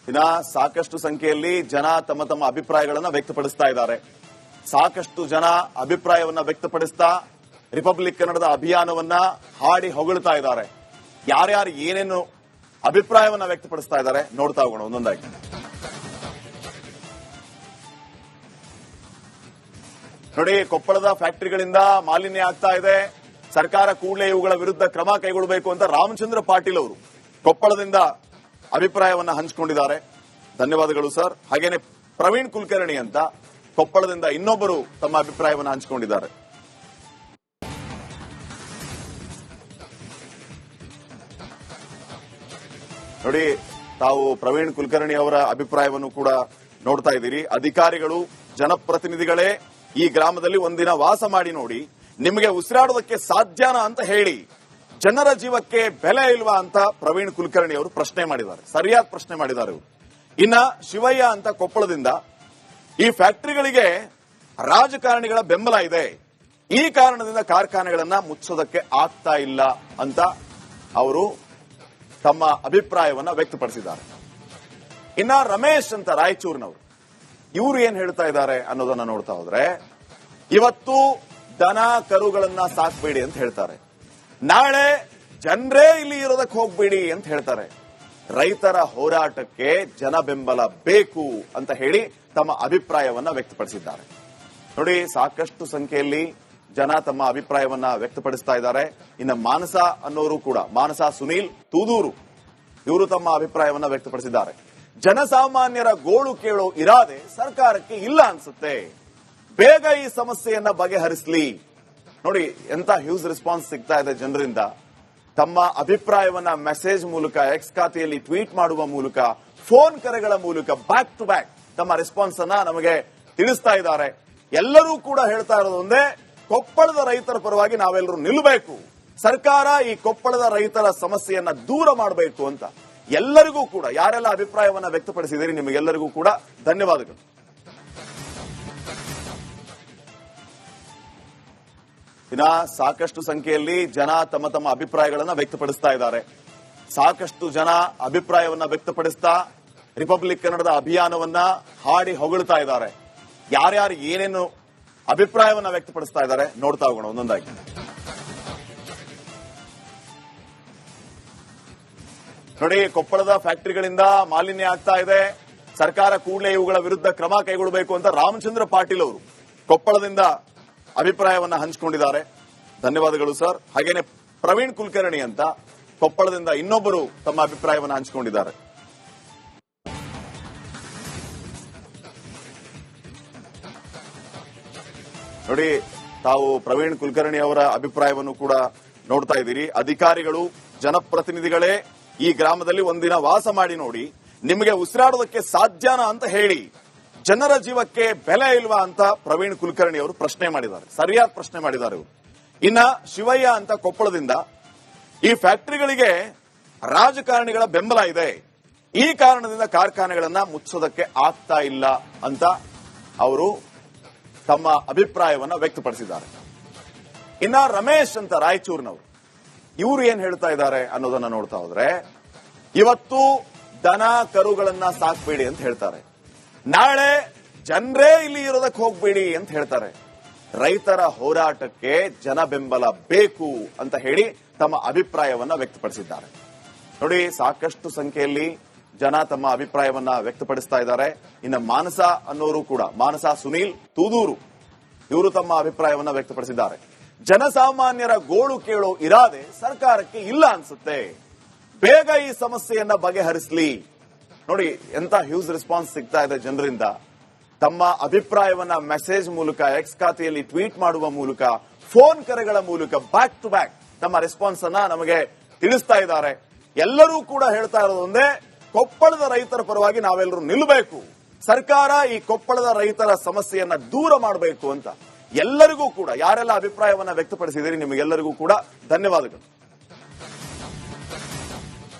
ಇನ್ನ ಸಾಕಷ್ಟು ಸಂಖ್ಯೆಯಲ್ಲಿ ಜನ ತಮ್ಮ ತಮ್ಮ ಅಭಿಪ್ರಾಯಗಳನ್ನ ವ್ಯಕ್ತಪಡಿಸ್ತಾ ಇದ್ದಾರೆ. ಸಾಕಷ್ಟು ಜನ ಅಭಿಪ್ರಾಯವನ್ನ ವ್ಯಕ್ತಪಡಿಸ್ತಾ ರಿಪಬ್ಲಿಕ್ ಕನ್ನಡದ ಅಭಿಯಾನವನ್ನ ಹಾಡಿ ಹೊಗಳ್ತಾ ಇದ್ದಾರೆ. ಯಾರ್ಯಾರು ಏನೇನು ಅಭಿಪ್ರಾಯವನ್ನ ವ್ಯಕ್ತಪಡಿಸ್ತಾ ಇದ್ದಾರೆ ನೋಡ್ತಾ ಹೋಗೋಣ ಒಂದೊಂದಾಗಿ. ನೋಡಿ, ಕೊಪ್ಪಳದ ಫ್ಯಾಕ್ಟರಿಗಳಿಂದ ಮಾಲಿನ್ಯ ಆಗ್ತಾ ಇದೆ, ಸರ್ಕಾರ ಕೂಡಲೇ ಇವುಗಳ ವಿರುದ್ಧ ಕ್ರಮ ಕೈಗೊಳ್ಳಬೇಕು ಅಂತ ರಾಮಚಂದ್ರ ಪಾಟೀಲ್ ಅವರು ಕೊಪ್ಪಳದಿಂದ ಅಭಿಪ್ರಾಯವನ್ನ ಹಂಚಿಕೊಂಡಿದ್ದಾರೆ. ಧನ್ಯವಾದಗಳು ಸರ್. ಹಾಗೇನೆ ಪ್ರವೀಣ್ ಕುಲಕರ್ಣಿ ಅಂತ ಕೊಪ್ಪಳದಿಂದ ಇನ್ನೊಬ್ಬರು ತಮ್ಮ ಅಭಿಪ್ರಾಯವನ್ನು ಹಂಚಿಕೊಂಡಿದ್ದಾರೆ. ನೋಡಿ, ತಾವು ಪ್ರವೀಣ್ ಕುಲಕರ್ಣಿ ಅವರ ಅಭಿಪ್ರಾಯವನ್ನು ಕೂಡ ನೋಡ್ತಾ ಇದ್ದೀರಿ. ಅಧಿಕಾರಿಗಳು, ಜನಪ್ರತಿನಿಧಿಗಳೇ ಈ ಗ್ರಾಮದಲ್ಲಿ ಒಂದಿನ ವಾಸ ಮಾಡಿ ನೋಡಿ, ನಿಮಗೆ ಉಸಿರಾಡೋದಕ್ಕೆ ಸಾಧ್ಯನಾ ಅಂತ ಹೇಳಿ, ಜನರ ಜೀವಕ್ಕೆ ಬೆಲೆ ಇಲ್ವಾ ಅಂತ ಪ್ರವೀಣ್ ಕುಲಕರ್ಣಿ ಅವರು ಪ್ರಶ್ನೆ ಮಾಡಿದ್ದಾರೆ. ಸರಿಯಾದ ಪ್ರಶ್ನೆ ಮಾಡಿದ್ದಾರೆ ಇವರು. ಇನ್ನ ಶಿವಯ್ಯ ಅಂತ ಕೊಪ್ಪಳದಿಂದ, ಈ ಫ್ಯಾಕ್ಟರಿಗಳಿಗೆ ರಾಜಕಾರಣಿಗಳ ಬೆಂಬಲ ಇದೆ, ಈ ಕಾರಣದಿಂದ ಕಾರ್ಖಾನೆಗಳನ್ನ ಮುಚ್ಚೋದಕ್ಕೆ ಆಗ್ತಾ ಇಲ್ಲ ಅಂತ ಅವರು ತಮ್ಮ ಅಭಿಪ್ರಾಯವನ್ನ ವ್ಯಕ್ತಪಡಿಸಿದ್ದಾರೆ. ಇನ್ನ ರಮೇಶ್ ಅಂತ ರಾಯಚೂರಿನವರು, ಇವರು ಏನ್ ಹೇಳ್ತಾ ಇದ್ದಾರೆ ಅನ್ನೋದನ್ನ ನೋಡ್ತಾ ಹೋದ್ರೆ, ಇವತ್ತು ದನ ಕರುಗಳನ್ನ ಸಾಕ್ಬೇಡಿ ಅಂತ ಹೇಳ್ತಾರೆ, ನಾಳೆ ಜನರೇ ಇಲ್ಲಿ ಇರೋದಕ್ಕೆ ಹೋಗ್ಬೇಡಿ ಅಂತ ಹೇಳ್ತಾರೆ. ರೈತರ ಹೋರಾಟಕ್ಕೆ ಜನ ಬೆಂಬಲ ಬೇಕು ಅಂತ ಹೇಳಿ ತಮ್ಮ ಅಭಿಪ್ರಾಯವನ್ನ ವ್ಯಕ್ತಪಡಿಸಿದ್ದಾರೆ. ನೋಡಿ, ಸಾಕಷ್ಟು ಸಂಖ್ಯೆಯಲ್ಲಿ ಜನ ತಮ್ಮ ಅಭಿಪ್ರಾಯವನ್ನ ವ್ಯಕ್ತಪಡಿಸ್ತಾ ಇದ್ದಾರೆ. ಇನ್ನು ಮಾನಸ ಅನ್ನೋರು ಕೂಡ, ಮಾನಸ ಸುನೀಲ್ ತೂದೂರು, ಇವರು ತಮ್ಮ ಅಭಿಪ್ರಾಯವನ್ನ ವ್ಯಕ್ತಪಡಿಸಿದ್ದಾರೆ. ಜನಸಾಮಾನ್ಯರ ಗೋಳು ಕೇಳೋ ಇರಾದೆ ಸರ್ಕಾರಕ್ಕೆ ಇಲ್ಲ ಅನ್ಸುತ್ತೆ, ಬೇಗ ಈ ಸಮಸ್ಯೆಯನ್ನ ಬಗೆಹರಿಸಲಿ. ನೋಡಿ, ಎಂತ ಹ್ಯೂಜ್ ರೆಸ್ಪಾನ್ಸ್ ಸಿಗ್ತಾ ಇದೆ ಜನರಿಂದ. ತಮ್ಮ ಅಭಿಪ್ರಾಯವನ್ನ ಮೆಸೇಜ್ ಮೂಲಕ, ಎಕ್ಸ್ ಖಾತೆಯಲ್ಲಿ ಟ್ವೀಟ್ ಮಾಡುವ ಮೂಲಕ, ಫೋನ್ ಕರೆಗಳ ಮೂಲಕ ಬ್ಯಾಕ್ ಟು ಬ್ಯಾಕ್ ತಮ್ಮ ರೆಸ್ಪಾನ್ಸ್ ಅನ್ನ ನಮಗೆ ತಿಳಿಸ್ತಾ ಇದ್ದಾರೆ. ಎಲ್ಲರೂ ಕೂಡ ಹೇಳ್ತಾ ಇರೋದು ಒಂದೇ, ಕೊಪ್ಪಳದ ರೈತರ ಪರವಾಗಿ ನಾವೆಲ್ಲರೂ ನಿಲ್ಲಬೇಕು, ಸರ್ಕಾರ ಈ ಕೊಪ್ಪಳದ ರೈತರ ಸಮಸ್ಯೆಯನ್ನ ದೂರ ಮಾಡಬೇಕು ಅಂತ. ಎಲ್ಲರಿಗೂ ಕೂಡ, ಯಾರೆಲ್ಲ ಅಭಿಪ್ರಾಯವನ್ನ ವ್ಯಕ್ತಪಡಿಸಿದಿರಿ, ನಿಮಗೆಲ್ಲರಿಗೂ ಕೂಡ ಧನ್ಯವಾದಗಳು. ಇನ್ನ ಸಾಕಷ್ಟು ಸಂಖ್ಯೆಯಲ್ಲಿ ಜನ ತಮ್ಮ ತಮ್ಮ ಅಭಿಪ್ರಾಯಗಳನ್ನ ವ್ಯಕ್ತಪಡಿಸ್ತಾ ಇದ್ದಾರೆ. ಸಾಕಷ್ಟು ಜನ ಅಭಿಪ್ರಾಯವನ್ನ ವ್ಯಕ್ತಪಡಿಸ್ತಾ ರಿಪಬ್ಲಿಕ್ ಕನ್ನಡದ ಅಭಿಯಾನವನ್ನ ಹಾಡಿ ಹೊಗಳ್ತಾ ಇದ್ದಾರೆ. ಯಾರ್ಯಾರು ಏನೇನು ಅಭಿಪ್ರಾಯವನ್ನ ವ್ಯಕ್ತಪಡಿಸ್ತಾ ಇದ್ದಾರೆ ನೋಡ್ತಾ ಹೋಗೋಣ ಒಂದೊಂದಾಗಿ. ನೋಡಿ, ಕೊಪ್ಪಳದ ಫ್ಯಾಕ್ಟರಿಗಳಿಂದ ಮಾಲಿನ್ಯ ಆಗ್ತಾ ಇದೆ, ಸರ್ಕಾರ ಕೂಡಲೇ ಇವುಗಳ ವಿರುದ್ಧ ಕ್ರಮ ಕೈಗೊಳ್ಳಬೇಕು ಅಂತ ರಾಮಚಂದ್ರ ಪಾಟೀಲ್ ಅವರು ಕೊಪ್ಪಳದಿಂದ ಅಭಿಪ್ರಾಯವನ್ನ ಹಂಚಿಕೊಂಡಿದ್ದಾರೆ. ಧನ್ಯವಾದಗಳು ಸರ್. ಹಾಗೇನೆ ಪ್ರವೀಣ್ ಕುಲಕರ್ಣಿ ಅಂತ ಕೊಪ್ಪಳದಿಂದ ಇನ್ನೊಬ್ಬರು ತಮ್ಮ ಅಭಿಪ್ರಾಯವನ್ನ ಹಂಚಿಕೊಂಡಿದ್ದಾರೆ. ನೋಡಿ, ತಾವು ಪ್ರವೀಣ್ ಕುಲಕರ್ಣಿ ಅವರ ಅಭಿಪ್ರಾಯವನ್ನು ಕೂಡ ನೋಡ್ತಾ ಇದ್ದೀರಿ. ಅಧಿಕಾರಿಗಳು, ಜನಪ್ರತಿನಿಧಿಗಳೇ ಈ ಗ್ರಾಮದಲ್ಲಿ ಒಂದಿನ ವಾಸ ಮಾಡಿ ನೋಡಿ, ನಿಮಗೆ ಉಸಿರಾಡೋದಕ್ಕೆ ಸಾಧ್ಯನಾ ಅಂತ ಹೇಳಿ, ಜನರ ಜೀವಕ್ಕೆ ಬೆಲೆ ಇಲ್ವಾ ಅಂತ ಪ್ರವೀಣ್ ಕುಲಕರ್ಣಿ ಅವರು ಪ್ರಶ್ನೆ ಮಾಡಿದ್ದಾರೆ. ಸರಿಯಾದ ಪ್ರಶ್ನೆ ಮಾಡಿದ್ದಾರೆ ಇವರು. ಇನ್ನ ಶಿವಯ್ಯ ಅಂತ ಕೊಪ್ಪಳದಿಂದ, ಈ ಫ್ಯಾಕ್ಟರಿಗಳಿಗೆ ರಾಜಕಾರಣಿಗಳ ಬೆಂಬಲ ಇದೆ, ಈ ಕಾರಣದಿಂದ ಕಾರ್ಖಾನೆಗಳನ್ನ ಮುಚ್ಚೋದಕ್ಕೆ ಆಗ್ತಾ ಇಲ್ಲ ಅಂತ ಅವರು ತಮ್ಮ ಅಭಿಪ್ರಾಯವನ್ನ ವ್ಯಕ್ತಪಡಿಸಿದ್ದಾರೆ. ಇನ್ನ ರಮೇಶ್ ಅಂತ ರಾಯಚೂರಿನವರು, ಇವರು ಏನ್ ಹೇಳ್ತಾ ಇದ್ದಾರೆ ಅನ್ನೋದನ್ನ ನೋಡ್ತಾ ಹೋದ್ರೆ, ಇವತ್ತು ದನ ಕರುಗಳನ್ನ ಸಾಕ್ಬೇಡಿ ಅಂತ ಹೇಳ್ತಾರೆ, ನಾಳೆ ಜನರೇ ಇಲ್ಲಿ ಇರೋದಕ್ಕೆ ಹೋಗ್ಬೇಡಿ ಅಂತ ಹೇಳ್ತಾರೆ. ರೈತರ ಹೋರಾಟಕ್ಕೆ ಜನ ಬೆಂಬಲ ಬೇಕು ಅಂತ ಹೇಳಿ ತಮ್ಮ ಅಭಿಪ್ರಾಯವನ್ನ ವ್ಯಕ್ತಪಡಿಸಿದ್ದಾರೆ. ನೋಡಿ, ಸಾಕಷ್ಟು ಸಂಖ್ಯೆಯಲ್ಲಿ ಜನ ತಮ್ಮ ಅಭಿಪ್ರಾಯವನ್ನ ವ್ಯಕ್ತಪಡಿಸ್ತಾ ಇದ್ದಾರೆ. ಇನ್ನು ಮಾನಸ ಅನ್ನೋರು ಕೂಡ, ಮಾನಸ ಸುನೀಲ್ ತೂದೂರು, ಇವರು ತಮ್ಮ ಅಭಿಪ್ರಾಯವನ್ನ ವ್ಯಕ್ತಪಡಿಸಿದ್ದಾರೆ. ಜನಸಾಮಾನ್ಯರ ಗೋಳು ಕೇಳೋ ಇರಾದೆ ಸರ್ಕಾರಕ್ಕೆ ಇಲ್ಲ ಅನ್ಸುತ್ತೆ, ಬೇಗ ಈ ಸಮಸ್ಯೆಯನ್ನ ಬಗೆಹರಿಸಲಿ. ನೋಡಿ, ಎಂತ ಹ್ಯೂಜ್ ರೆಸ್ಪಾನ್ಸ್ ಸಿಗ್ತಾ ಇದೆ ಜನರಿಂದ. ತಮ್ಮ ಅಭಿಪ್ರಾಯವನ್ನ ಮೆಸೇಜ್ ಮೂಲಕ, ಎಕ್ಸ್ ಖಾತೆಯಲ್ಲಿ ಟ್ವೀಟ್ ಮಾಡುವ ಮೂಲಕ, ಫೋನ್ ಕರೆಗಳ ಮೂಲಕ ಬ್ಯಾಕ್ ಟು ಬ್ಯಾಕ್ ತಮ್ಮ ರೆಸ್ಪಾನ್ಸ್ ಅನ್ನ ನಮಗೆ ತಿಳಿಸ್ತಾ ಇದ್ದಾರೆ. ಎಲ್ಲರೂ ಕೂಡ ಹೇಳ್ತಾ ಇರೋದು ಒಂದೇ, ಕೊಪ್ಪಳದ ರೈತರ ಪರವಾಗಿ ನಾವೆಲ್ಲರೂ ನಿಲ್ಲಬೇಕು, ಸರ್ಕಾರ ಈ ಕೊಪ್ಪಳದ ರೈತರ ಸಮಸ್ಯೆಯನ್ನ ದೂರ ಮಾಡಬೇಕು ಅಂತ. ಎಲ್ಲರಿಗೂ ಕೂಡ, ಯಾರೆಲ್ಲ ಅಭಿಪ್ರಾಯವನ್ನ ವ್ಯಕ್ತಪಡಿಸಿದಿರಿ, ನಿಮಗೆಲ್ಲರಿಗೂ ಕೂಡ ಧನ್ಯವಾದಗಳು.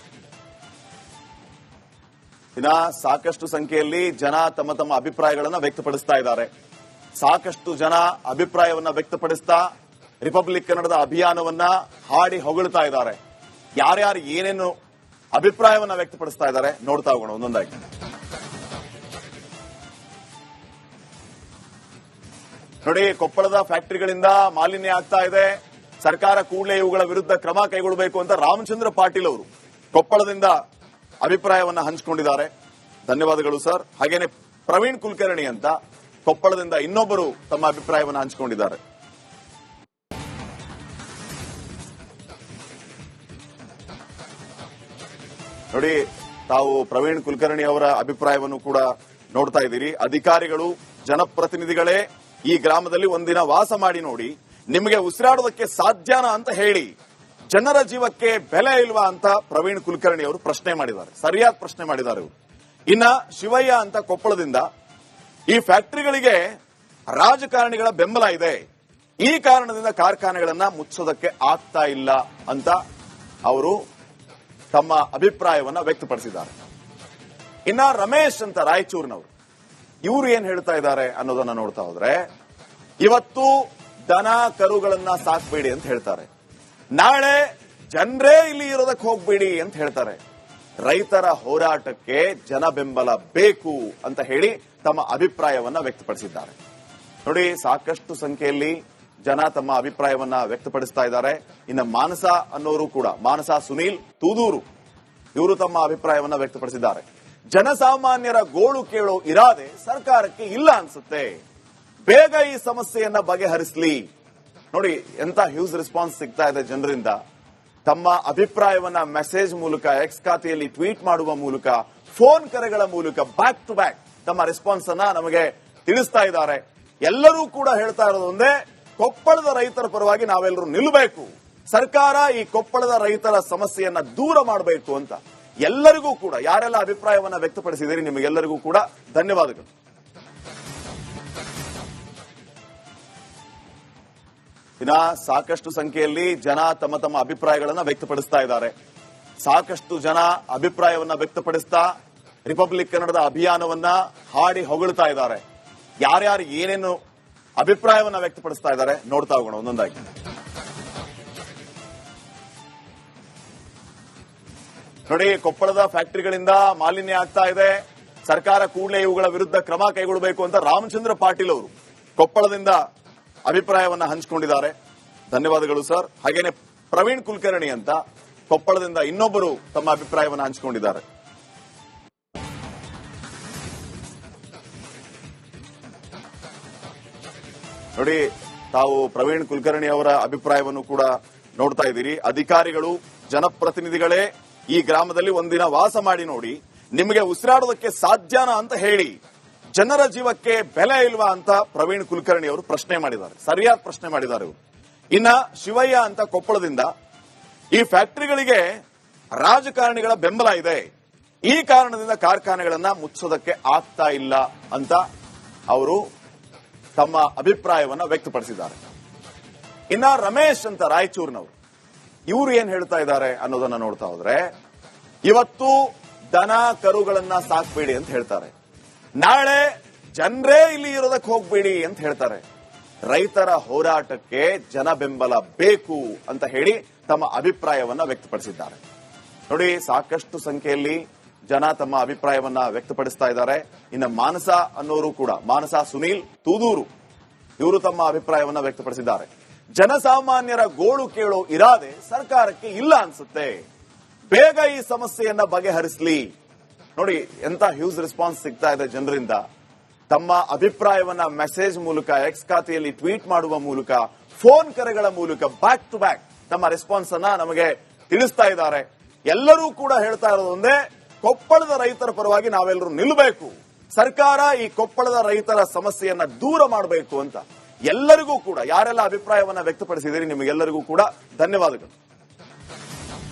ಇನ್ನ ಸಾಕಷ್ಟು ಸಂಖ್ಯೆಯಲ್ಲಿ ಜನ ತಮ್ಮ ತಮ್ಮ ಅಭಿಪ್ರಾಯಗಳನ್ನ ವ್ಯಕ್ತಪಡಿಸ್ತಾ ಇದ್ದಾರೆ. ಸಾಕಷ್ಟು ಜನ ಅಭಿಪ್ರಾಯವನ್ನ ವ್ಯಕ್ತಪಡಿಸ್ತಾ ರಿಪಬ್ಲಿಕ್ ಕನ್ನಡದ ಅಭಿಯಾನವನ್ನ ಹಾಡಿ ಹೊಗಳ್ತಾ ಇದ್ದಾರೆ. ಯಾರ್ಯಾರು ಏನೇನು ಅಭಿಪ್ರಾಯವನ್ನ ವ್ಯಕ್ತಪಡಿಸ್ತಾ ಇದ್ದಾರೆ ನೋಡ್ತಾ ಹೋಗೋಣ ಒಂದೊಂದಾಗಿ. ನೋಡಿ, ಕೊಪ್ಪಳದ ಫ್ಯಾಕ್ಟರಿಗಳಿಂದ ಮಾಲಿನ್ಯ ಆಗ್ತಾ ಇದೆ, ಸರ್ಕಾರ ಕೂಡಲೇ ಇವುಗಳ ವಿರುದ್ಧ ಕ್ರಮ ಕೈಗೊಳ್ಳಬೇಕು ಅಂತ ರಾಮಚಂದ್ರ ಪಾಟೀಲ್ ಅವರು ಕೊಪ್ಪಳದಿಂದ ಅಭಿಪ್ರಾಯವನ್ನ ಹಂಚಿಕೊಂಡಿದ್ದಾರೆ. ಧನ್ಯವಾದಗಳು ಸರ್. ಹಾಗೇನೆ ಪ್ರವೀಣ್ ಕುಲಕರ್ಣಿ ಅಂತ ಕೊಪ್ಪಳದಿಂದ ಇನ್ನೊಬ್ಬರು ತಮ್ಮ ಅಭಿಪ್ರಾಯವನ್ನು ಹಂಚಿಕೊಂಡಿದ್ದಾರೆ. ನೋಡಿ, ತಾವು ಪ್ರವೀಣ್ ಕುಲಕರ್ಣಿ ಅವರ ಅಭಿಪ್ರಾಯವನ್ನು ಕೂಡ ನೋಡ್ತಾ ಇದ್ದೀರಿ. ಅಧಿಕಾರಿಗಳು, ಜನಪ್ರತಿನಿಧಿಗಳೇ ಈ ಗ್ರಾಮದಲ್ಲಿ ಒಂದಿನ ವಾಸ ಮಾಡಿ ನೋಡಿ, ನಿಮಗೆ ಉಸಿರಾಡೋದಕ್ಕೆ ಸಾಧ್ಯನಾ ಅಂತ ಹೇಳಿ. ಜನರ ಜೀವಕ್ಕೆ ಬೆಲೆ ಇಲ್ವಾ ಅಂತ ಪ್ರವೀಣ್ ಕುಲಕರ್ಣಿ ಅವರು ಪ್ರಶ್ನೆ ಮಾಡಿದ್ದಾರೆ. ಸರಿಯಾದ ಪ್ರಶ್ನೆ ಮಾಡಿದ್ದಾರೆ ಇವರು. ಇನ್ನ ಶಿವಯ್ಯ ಅಂತ ಕೊಪ್ಪಳದಿಂದ, ಈ ಫ್ಯಾಕ್ಟರಿಗಳಿಗೆ ರಾಜಕಾರಣಿಗಳ ಬೆಂಬಲ ಇದೆ, ಈ ಕಾರಣದಿಂದ ಕಾರ್ಖಾನೆಗಳನ್ನ ಮುಚ್ಚೋದಕ್ಕೆ ಆಗ್ತಾ ಇಲ್ಲ ಅಂತ ಅವರು ತಮ್ಮ ಅಭಿಪ್ರಾಯವನ್ನ ವ್ಯಕ್ತಪಡಿಸಿದ್ದಾರೆ. ಇನ್ನ ರಮೇಶ್ ಅಂತ ರಾಯಚೂರಿನವರು, ಇವರು ಏನ್ ಹೇಳ್ತಾ ಇದ್ದಾರೆ ಅನ್ನೋದನ್ನ ನೋಡ್ತಾ ಹೋದ್ರೆ, ಇವತ್ತು ದನ ಕರುಗಳನ್ನ ಸಾಕ್ಬೇಡಿ ಅಂತ ಹೇಳ್ತಾರೆ, ನಾಳೆ ಜನರೇ ಇಲ್ಲಿ ಇರೋದಕ್ಕೆ ಹೋಗ್ಬೇಡಿ ಅಂತ ಹೇಳ್ತಾರೆ. ರೈತರ ಹೋರಾಟಕ್ಕೆ ಜನ ಬೆಂಬಲ ಬೇಕು ಅಂತ ಹೇಳಿ ತಮ್ಮ ಅಭಿಪ್ರಾಯವನ್ನ ವ್ಯಕ್ತಪಡಿಸಿದ್ದಾರೆ. ನೋಡಿ, ಸಾಕಷ್ಟು ಸಂಖ್ಯೆಯಲ್ಲಿ ಜನ ತಮ್ಮ ಅಭಿಪ್ರಾಯವನ್ನ ವ್ಯಕ್ತಪಡಿಸ್ತಾ ಇದ್ದಾರೆ. ಇನ್ನು ಮಾನಸ ಅನ್ನೋರು ಕೂಡ, ಮಾನಸ ಸುನೀಲ್ ತೂದೂರು, ಇವರು ತಮ್ಮ ಅಭಿಪ್ರಾಯವನ್ನ ವ್ಯಕ್ತಪಡಿಸಿದ್ದಾರೆ. ಜನಸಾಮಾನ್ಯರ ಗೋಳು ಕೇಳೋ ಇರಾದೆ ಸರ್ಕಾರಕ್ಕೆ ಇಲ್ಲ ಅನ್ಸುತ್ತೆ, ಬೇಗ ಈ ಸಮಸ್ಯೆಯನ್ನ ಬಗೆಹರಿಸಲಿ. ನೋಡಿ, ಎಂತ ಹ್ಯೂಜ್ ರೆಸ್ಪಾನ್ಸ್ ಸಿಗ್ತಾ ಇದೆ ಜನರಿಂದ. ತಮ್ಮ ಅಭಿಪ್ರಾಯವನ್ನ ಮೆಸೇಜ್ ಮೂಲಕ, ಎಕ್ಸ್ ಖಾತೆಯಲ್ಲಿ ಟ್ವೀಟ್ ಮಾಡುವ ಮೂಲಕ, ಫೋನ್ ಕರೆಗಳ ಮೂಲಕ ಬ್ಯಾಕ್ ಟು ಬ್ಯಾಕ್ ತಮ್ಮ ರೆಸ್ಪಾನ್ಸ್ ಅನ್ನ ನಮಗೆ ತಿಳಿಸ್ತಾ ಇದ್ದಾರೆ. ಎಲ್ಲರೂ ಕೂಡ ಹೇಳ್ತಾ ಇರೋದು ಒಂದೇ, ಕೊಪ್ಪಳದ ರೈತರ ಪರವಾಗಿ ನಾವೆಲ್ಲರೂ ನಿಲ್ಲಬೇಕು, ಸರ್ಕಾರ ಈ ಕೊಪ್ಪಳದ ರೈತರ ಸಮಸ್ಯೆಯನ್ನ ದೂರ ಮಾಡಬೇಕು ಅಂತ. ಎಲ್ಲರಿಗೂ ಕೂಡ, ಯಾರೆಲ್ಲ ಅಭಿಪ್ರಾಯವನ್ನ ವ್ಯಕ್ತಪಡಿಸಿದಿರಿ, ನಿಮಗೆಲ್ಲರಿಗೂ ಕೂಡ ಧನ್ಯವಾದಗಳು. ಇನ್ನ ಸಾಕಷ್ಟು ಸಂಖ್ಯೆಯಲ್ಲಿ ಜನ ತಮ್ಮ ತಮ್ಮ ಅಭಿಪ್ರಾಯಗಳನ್ನ ವ್ಯಕ್ತಪಡಿಸ್ತಾ ಇದ್ದಾರೆ. ಸಾಕಷ್ಟು ಜನ ಅಭಿಪ್ರಾಯವನ್ನ ವ್ಯಕ್ತಪಡಿಸ್ತಾ ರಿಪಬ್ಲಿಕ್ ಕನ್ನಡದ ಅಭಿಯಾನವನ್ನ ಹಾಡಿ ಹೊಗಳ್ತಾ ಇದ್ದಾರೆ. ಯಾರ್ಯಾರು ಏನೇನು ಅಭಿಪ್ರಾಯವನ್ನ ವ್ಯಕ್ತಪಡಿಸ್ತಾ ಇದ್ದಾರೆ ನೋಡ್ತಾ ಹೋಗೋಣ ಒಂದೊಂದಾಗಿ. ನೋಡಿ, ಕೊಪ್ಪಳದ ಫ್ಯಾಕ್ಟರಿಗಳಿಂದ ಮಾಲಿನ್ಯ ಆಗ್ತಾ ಇದೆ, ಸರ್ಕಾರ ಕೂಡಲೇ ಇವುಗಳ ವಿರುದ್ಧ ಕ್ರಮ ಕೈಗೊಳ್ಳಬೇಕು ಅಂತ ರಾಮಚಂದ್ರ ಪಾಟೀಲ್ ಅವರು ಕೊಪ್ಪಳದಿಂದ ಅಭಿಪ್ರಾಯವನ್ನ ಹಂಚಿಕೊಂಡಿದ್ದಾರೆ. ಧನ್ಯವಾದಗಳು ಸರ್. ಹಾಗೇನೆ ಪ್ರವೀಣ್ ಕುಲಕರ್ಣಿ ಅಂತ ಕೊಪ್ಪಳದಿಂದ ಇನ್ನೊಬ್ಬರು ತಮ್ಮ ಅಭಿಪ್ರಾಯವನ್ನ ಹಂಚಿಕೊಂಡಿದ್ದಾರೆ. ನೋಡಿ, ತಾವು ಪ್ರವೀಣ್ ಕುಲಕರ್ಣಿ ಅವರ ಅಭಿಪ್ರಾಯವನ್ನು ಕೂಡ ನೋಡ್ತಾ ಇದ್ದೀರಿ. ಅಧಿಕಾರಿಗಳು, ಜನಪ್ರತಿನಿಧಿಗಳೇ ಈ ಗ್ರಾಮದಲ್ಲಿ ಒಂದಿನ ವಾಸ ಮಾಡಿ ನೋಡಿ, ನಿಮಗೆ ಉಸಿರಾಡೋದಕ್ಕೆ ಸಾಧ್ಯನಾ ಅಂತ ಹೇಳಿ. ಜನರ ಜೀವಕ್ಕೆ ಬೆಲೆ ಇಲ್ವಾ ಅಂತ ಪ್ರವೀಣ್ ಕುಲಕರ್ಣಿ ಅವರು ಪ್ರಶ್ನೆ ಮಾಡಿದ್ದಾರೆ. ಸರಿಯಾದ ಪ್ರಶ್ನೆ ಮಾಡಿದ್ದಾರೆ ಇವರು. ಇನ್ನ ಶಿವಯ್ಯ ಅಂತ ಕೊಪ್ಪಳದಿಂದ, ಈ ಫ್ಯಾಕ್ಟರಿಗಳಿಗೆ ರಾಜಕಾರಣಿಗಳ ಬೆಂಬಲ ಇದೆ, ಈ ಕಾರಣದಿಂದ ಕಾರ್ಖಾನೆಗಳನ್ನ ಮುಚ್ಚೋದಕ್ಕೆ ಆಗ್ತಾ ಇಲ್ಲ ಅಂತ ಅವರು ತಮ್ಮ ಅಭಿಪ್ರಾಯವನ್ನ ವ್ಯಕ್ತಪಡಿಸಿದ್ದಾರೆ. ಇನ್ನ ರಮೇಶ್ ಅಂತ ರಾಯಚೂರಿನವರು, ಇವರು ಏನ್ ಹೇಳ್ತಾ ಇದ್ದಾರೆ ಅನ್ನೋದನ್ನ ನೋಡ್ತಾ ಹೋದ್ರೆ, ಇವತ್ತು ದನ ಕರುಗಳನ್ನ ಸಾಕ್ಬೇಡಿ ಅಂತ ಹೇಳ್ತಾರೆ, ನಾಳೆ ಜನರೇ ಇಲ್ಲಿ ಇರೋದಕ್ಕೆ ಹೋಗ್ಬೇಡಿ ಅಂತ ಹೇಳ್ತಾರೆ. ರೈತರ ಹೋರಾಟಕ್ಕೆ ಜನ ಬೆಂಬಲ ಬೇಕು ಅಂತ ಹೇಳಿ ತಮ್ಮ ಅಭಿಪ್ರಾಯವನ್ನ ವ್ಯಕ್ತಪಡಿಸಿದ್ದಾರೆ. ನೋಡಿ, ಸಾಕಷ್ಟು ಸಂಖ್ಯೆಯಲ್ಲಿ ಜನ ತಮ್ಮ ಅಭಿಪ್ರಾಯವನ್ನ ವ್ಯಕ್ತಪಡಿಸ್ತಾ ಇದ್ದಾರೆ. ಇನ್ನು ಮಾನಸ ಅನ್ನೋರು ಕೂಡ, ಮಾನಸ ಸುನೀಲ್ ತೂದೂರು, ಇವರು ತಮ್ಮ ಅಭಿಪ್ರಾಯವನ್ನ ವ್ಯಕ್ತಪಡಿಸಿದ್ದಾರೆ. ಜನಸಾಮಾನ್ಯರ ಗೋಳು ಕೇಳೋ ಇರಾದೆ ಸರ್ಕಾರಕ್ಕೆ ಇಲ್ಲ ಅನ್ಸುತ್ತೆ, ಬೇಗ ಈ ಸಮಸ್ಯೆಯನ್ನ ಬಗೆಹರಿಸಲಿ. ನೋಡಿ, ಎಂತ ಹ್ಯೂಜ್ ರೆಸ್ಪಾನ್ಸ್ ಸಿಗ್ತಾ ಇದೆ ಜನರಿಂದ. ತಮ್ಮ ಅಭಿಪ್ರಾಯವನ್ನ ಮೆಸೇಜ್ ಮೂಲಕ, ಎಕ್ಸ್ ಖಾತೆಯಲ್ಲಿ ಟ್ವೀಟ್ ಮಾಡುವ ಮೂಲಕ, ಫೋನ್ ಕರೆಗಳ ಮೂಲಕ ಬ್ಯಾಕ್ ಟು ಬ್ಯಾಕ್ ತಮ್ಮ ರೆಸ್ಪಾನ್ಸ್ ಅನ್ನ ನಮಗೆ ತಿಳಿಸ್ತಾ ಇದ್ದಾರೆ. ಎಲ್ಲರೂ ಕೂಡ ಹೇಳ್ತಾ ಇರೋದು ಒಂದೇ, ಕೊಪ್ಪಳದ ರೈತರ ಪರವಾಗಿ ನಾವೆಲ್ಲರೂ ನಿಲ್ಲಬೇಕು, ಸರ್ಕಾರ ಈ ಕೊಪ್ಪಳದ ರೈತರ ಸಮಸ್ಯೆಯನ್ನ ದೂರ ಮಾಡಬೇಕು ಅಂತ. ಎಲ್ಲರಿಗೂ ಕೂಡ, ಯಾರೆಲ್ಲ ಅಭಿಪ್ರಾಯವನ್ನ ವ್ಯಕ್ತಪಡಿಸಿದಿರಿ, ನಿಮಗೆಲ್ಲರಿಗೂ ಕೂಡ ಧನ್ಯವಾದಗಳು.